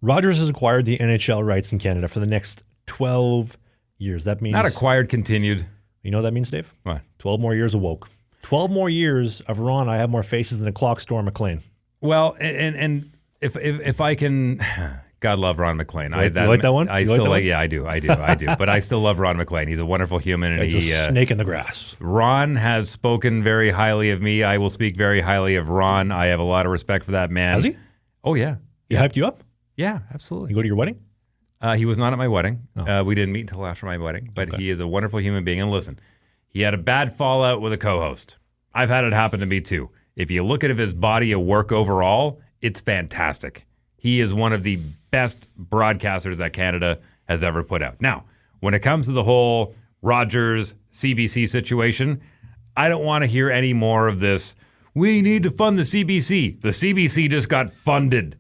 Rogers has acquired the NHL rights in Canada for the next 12 years. That means... Not acquired, continued. You know what that means, Dave? What? 12 more years of woke. 12 more years of Ron, I have more faces than a clock store McLean. Well, and if I can... God love Ron McLean. You like that one? I still like. Yeah, I do. But I still love Ron McLean. He's a wonderful human, and he's a snake in the grass. Ron has spoken very highly of me. I will speak very highly of Ron. I have a lot of respect for that man. Has he? Oh yeah. He hyped you up? Yeah, absolutely. You go to your wedding? He was not at my wedding. Oh. We didn't meet until after my wedding. But He is a wonderful human being. And listen, he had a bad fallout with a co-host. I've had it happen to me too. If you look at his body of work overall, it's fantastic. He is one of the best broadcasters that Canada has ever put out. Now, when it comes to the whole Rogers CBC situation, I don't want to hear any more of this. We need to fund the CBC. The CBC just got funded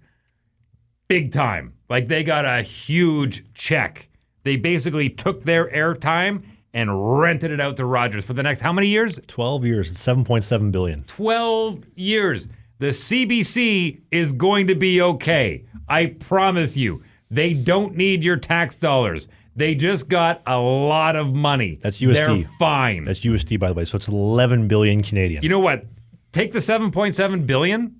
big time. Like they got a huge check. They basically took their airtime and rented it out to Rogers for the next how many years? 12 years. It's $7.7 billion. 12 years. The CBC is going to be okay. I promise you. They don't need your tax dollars. They just got a lot of money. That's USD. They're fine. That's USD, by the way. So it's 11 billion Canadian. You know what? Take the 7.7 billion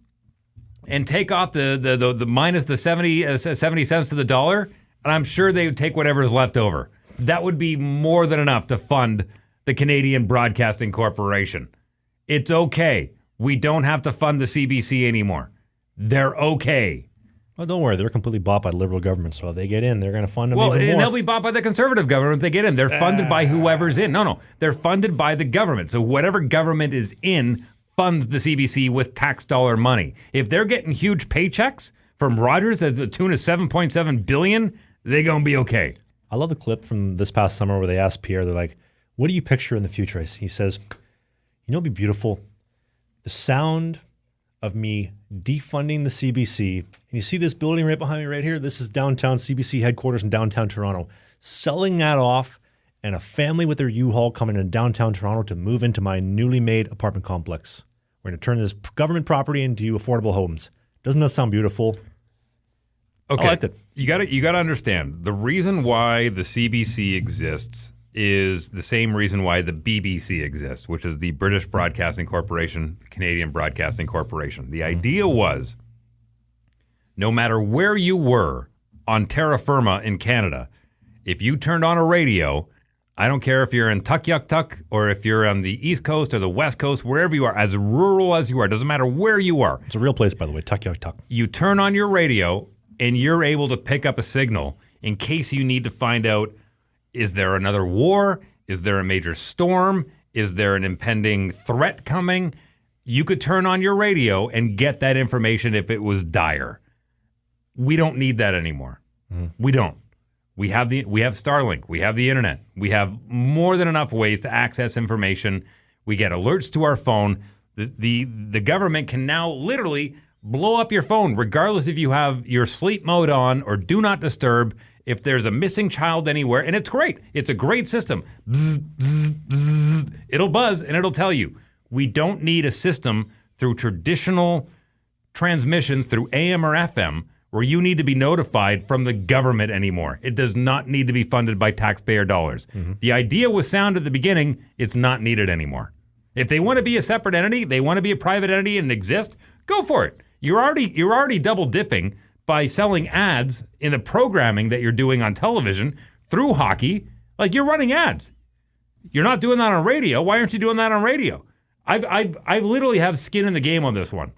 and take off the minus the 70 cents to the dollar, and I'm sure they would take whatever's left over. That would be more than enough to fund the Canadian Broadcasting Corporation. It's okay. We don't have to fund the CBC anymore. They're okay. Well, don't worry. They're completely bought by the Liberal government, so if they get in, they're going to fund them even more. Well, and they'll be bought by the Conservative government if they get in. They're funded by whoever's in. No. They're funded by the government. So whatever government is in funds the CBC with tax dollar money. If they're getting huge paychecks from Rogers at the tune of $7.7 billion, they're going to be okay. I love the clip from this past summer where they asked Pierre, they're like, what do you picture in the future? He says, you know what'd be beautiful? The sound of me defunding the CBC. And you see this building right behind me right here? This is downtown CBC headquarters in downtown Toronto. Selling that off and a family with their U-Haul coming in downtown Toronto to move into my newly made apartment complex. We're going to turn this government property into affordable homes. Doesn't that sound beautiful? Okay. I liked it. You got to understand, the reason why the CBC exists is the same reason why the BBC exists, which is the British Broadcasting Corporation, the Canadian Broadcasting Corporation. The idea was, no matter where you were on terra firma in Canada, if you turned on a radio, I don't care if you're in Tuktoyaktuk or if you're on the East Coast or the West Coast, wherever you are, as rural as you are, doesn't matter where you are. It's a real place, by the way, Tuktoyaktuk. You turn on your radio and you're able to pick up a signal in case you need to find out, is there another war? Is there a major storm? Is there an impending threat coming? You could turn on your radio and get that information if it was dire. We don't need that anymore. We don't. We have Starlink. We have the internet. We have more than enough ways to access information. We get alerts to our phone. The government can now literally blow up your phone, regardless if you have your sleep mode on or do not disturb. If there's a missing child anywhere, and it's great. It's a great system. Bzz, bzz, bzz. It'll buzz and it'll tell you. We don't need a system through traditional transmissions through AM or FM where you need to be notified from the government anymore. It does not need to be funded by taxpayer dollars. The idea was sound at the beginning. It's not needed anymore. If they want to be a separate entity, they want to be a private entity and exist, go for it. You're already double dipping by selling ads in the programming that you're doing on television through hockey. Like, you're running ads. You're not doing that on radio. Why aren't you doing that on radio? I literally have skin in the game on this one.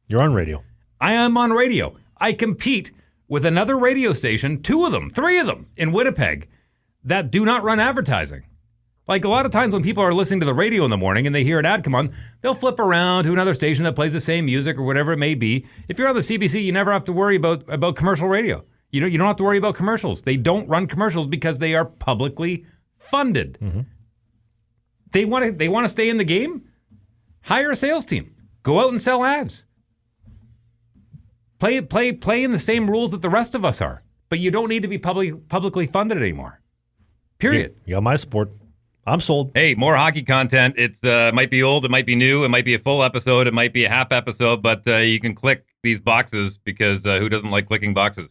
You're on radio. I am on radio. I compete with another radio station, 2 of them, 3 of them in Winnipeg that do not run advertising. Like, a lot of times when people are listening to the radio in the morning and they hear an ad come on, they'll flip around to another station that plays the same music or whatever it may be. If you're on the CBC, you never have to worry about commercial radio. You don't have to worry about commercials. They don't run commercials because they are publicly funded. They want to stay in the game? Hire a sales team. Go out and sell ads. Play in the same rules that the rest of us are. But you don't need to be publicly funded anymore. Period. You got my support. I'm sold. Hey, more hockey content. It might be old, it might be new, it might be a full episode, it might be a half episode, but you can click these boxes because who doesn't like clicking boxes?